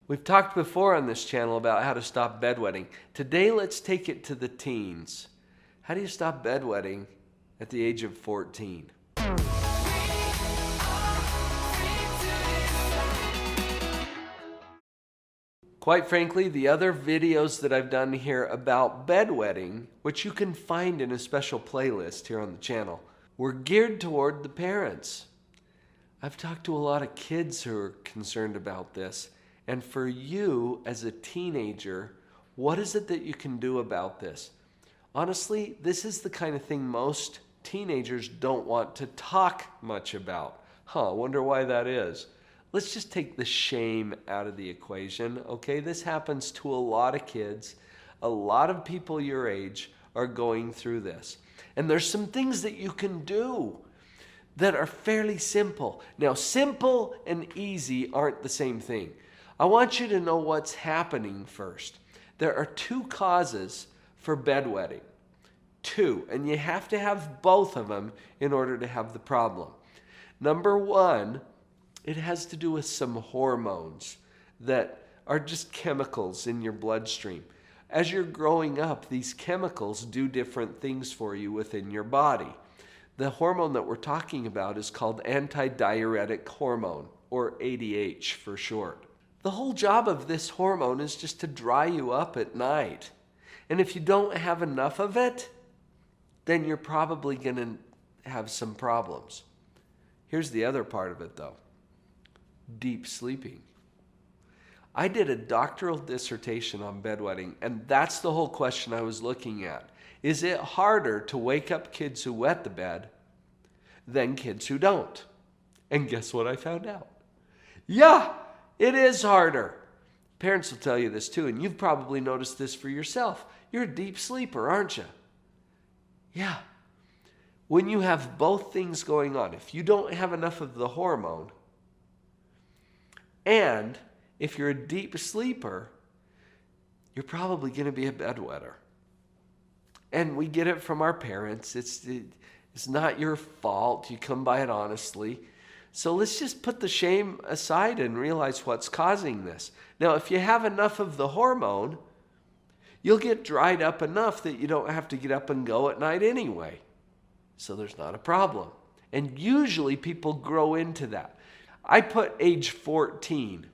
We've talked before on this channel about how to stop bedwetting. Today, let's take it to the teens. How do you stop bedwetting at the age of 14? Quite frankly, the other videos that I've done here about bedwetting, which you can find in a special playlist here on the channel, were geared toward the parents. I've talked to a lot of kids who are concerned about this. And for you as a teenager, what is it that you can do about this? Honestly, this is the kind of thing most teenagers don't want to talk much about. I wonder why that is. Let's just take the shame out of the equation, okay? This happens to a lot of kids. A lot of people your age are going through this. And there's some things that you can do that are fairly simple. Now, simple and easy aren't the same thing. I want you to know what's happening first. There are two causes for bedwetting. Two, and you have to have both of them in order to have the problem. Number one, it has to do with some hormones that are just chemicals in your bloodstream. As you're growing up, these chemicals do different things for you within your body. The hormone that we're talking about is called antidiuretic hormone, or ADH for short. The whole job of this hormone is just to dry you up at night. And if you don't have enough of it, then you're probably going to have some problems. Here's the other part of it though. Deep sleeping. I did a doctoral dissertation on bedwetting, and that's the whole question I was looking at. Is it harder to wake up kids who wet the bed than kids who don't? And guess what I found out? Yeah! It is harder. Parents will tell you this too, and you've probably noticed this for yourself. You're a deep sleeper, aren't you? Yeah. When you have both things going on, if you don't have enough of the hormone, and if you're a deep sleeper, you're probably going to be a bedwetter. And we get it from our parents. It's not your fault. You come by it honestly. So let's just put the shame aside and realize what's causing this. Now, if you have enough of the hormone, you'll get dried up enough that you don't have to get up and go at night anyway. So there's not a problem. And usually people grow into that. I put age 14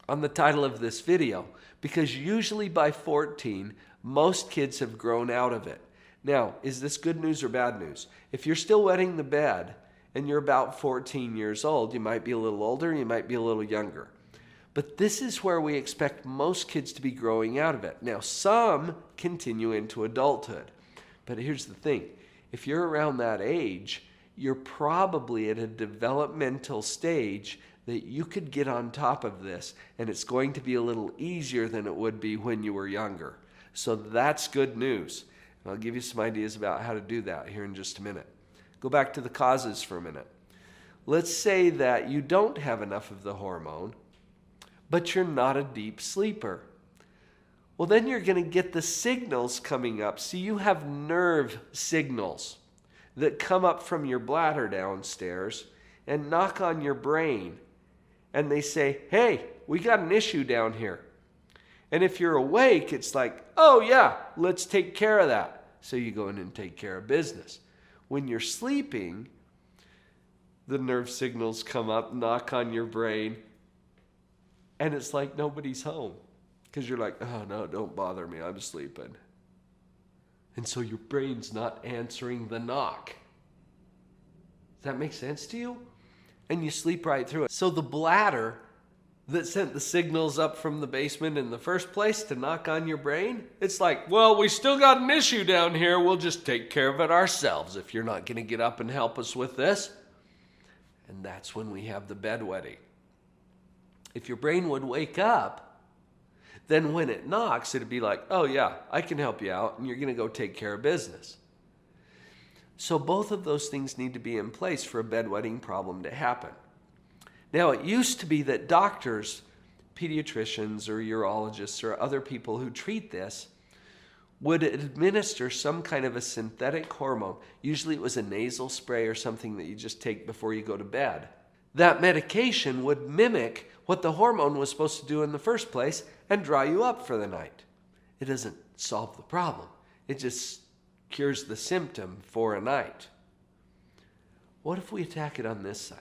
on the title of this video because usually by 14, most kids have grown out of it. Now, is this good news or bad news? If you're still wetting the bed, and you're about 14 years old, you might be a little older, you might be a little younger. But this is where we expect most kids to be growing out of it. Now, some continue into adulthood. But here's the thing. If you're around that age, you're probably at a developmental stage that you could get on top of this, and it's going to be a little easier than it would be when you were younger. So that's good news. And I'll give you some ideas about how to do that here in just a minute. Go back to the causes for a minute. Let's say that you don't have enough of the hormone, but you're not a deep sleeper. Well, then you're going to get the signals coming up. See, you have nerve signals that come up from your bladder downstairs and knock on your brain. And they say, hey, we got an issue down here. And if you're awake, it's like, oh yeah, let's take care of that. So you go in and take care of business. When you're sleeping, the nerve signals come up, knock on your brain, and it's like nobody's home. Because you're like, oh no, don't bother me, I'm sleeping. And so your brain's not answering the knock. Does that make sense to you? And you sleep right through it. So the bladder that sent the signals up from the basement in the first place to knock on your brain, it's like, well, we still got an issue down here. We'll just take care of it ourselves if you're not going to get up and help us with this. And that's when we have the bedwetting. If your brain would wake up, then when it knocks, it'd be like, oh yeah, I can help you out, and you're going to go take care of business. So both of those things need to be in place for a bedwetting problem to happen. Now, it used to be that doctors, pediatricians or urologists or other people who treat this would administer some kind of a synthetic hormone. Usually it was a nasal spray or something that you just take before you go to bed. that medication would mimic what the hormone was supposed to do in the first place and dry you up for the night. It doesn't solve the problem. It just cures the symptom for a night. What if we attack it on this side?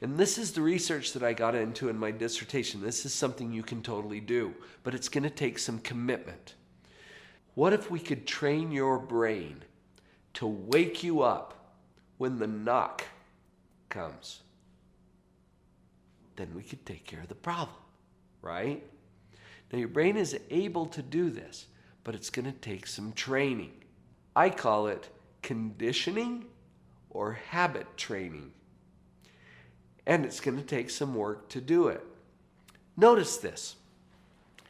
And this is the research that I got into in my dissertation. This is something you can totally do, but it's going to take some commitment. What if we could train your brain to wake you up when the knock comes? Then we could take care of the problem, right? Now your brain is able to do this, but it's going to take some training. I call it conditioning or habit training. And it's going to take some work to do it. Notice this.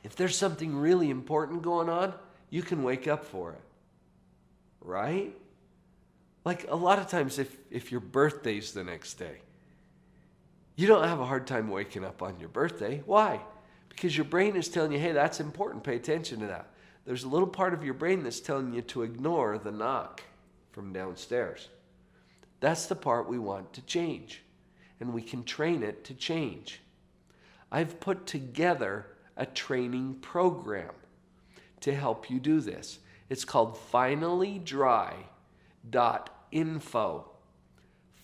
If there's something really important going on, you can wake up for it, right? Like a lot of times if your birthday's the next day, you don't have a hard time waking up on your birthday. Why? Because your brain is telling you, hey, that's important, pay attention to that. There's a little part of your brain that's telling you to ignore the knock from downstairs. That's the part we want to change, and we can train it to change. I've put together a training program to help you do this. It's called finallydry.info.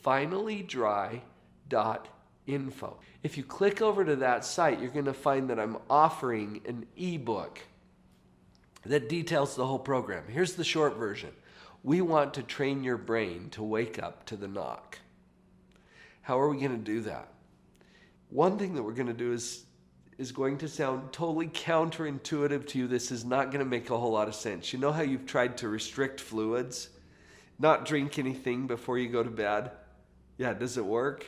finallydry.info. If you click over to that site, you're going to find that I'm offering an ebook that details the whole program. Here's the short version. We want to train your brain to wake up to the knock. How are we going to do that? One thing that we're going to do is going to sound totally counterintuitive to you. This is not going to make a whole lot of sense. You know how you've tried to restrict fluids? Not drink anything before you go to bed? Yeah, does it work?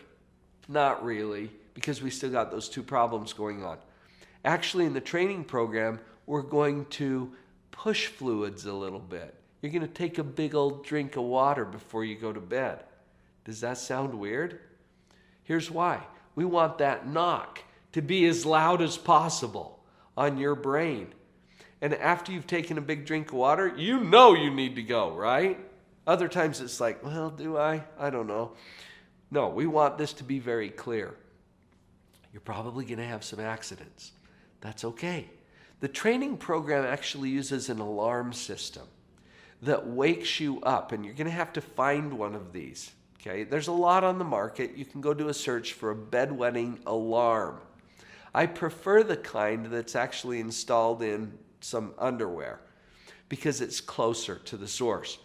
Not really, because we still got those two problems going on. Actually, in the training program, we're going to push fluids a little bit. You're going to take a big old drink of water before you go to bed. Does that sound weird? Here's why. We want that knock to be as loud as possible on your brain. And after you've taken a big drink of water, you know you need to go, right? Other times it's like, well, do I? I don't know. No, we want this to be very clear. You're probably going to have some accidents. That's okay. The training program actually uses an alarm system that wakes you up, and you're going to have to find one of these. Okay, there's a lot on the market. You can go do a search for a bedwetting alarm. I prefer the kind that's actually installed in some underwear because it's closer to the source.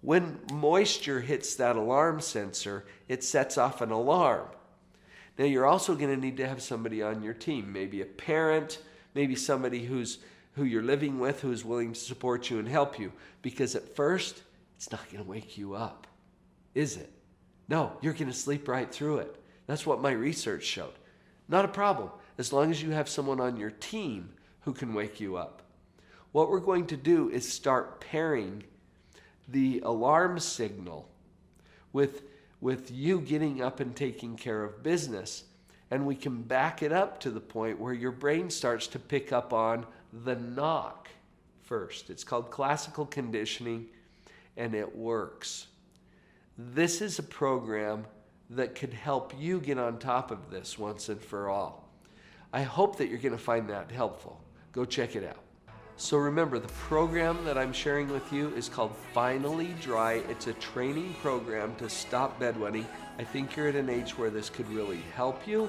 When moisture hits that alarm sensor, it sets off an alarm. Now you're also going to need to have somebody on your team, maybe a parent, maybe somebody who you're living with who's willing to support you and help you, because at first it's not going to wake you up, is it? No, you're going to sleep right through it. That's what my research showed. Not a problem, as long as you have someone on your team who can wake you up. What we're going to do is start pairing the alarm signal with you getting up and taking care of business. And we can back it up to the point where your brain starts to pick up on the knock first. It's called classical conditioning, and it works. This is a program that could help you get on top of this once and for all. I hope that you're going to find that helpful. Go check it out. So remember, the program that I'm sharing with you is called Finally Dry. It's a training program to stop bedwetting. I think you're at an age where this could really help you.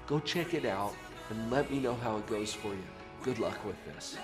Go check it out and let me know how it goes for you. Good luck with this.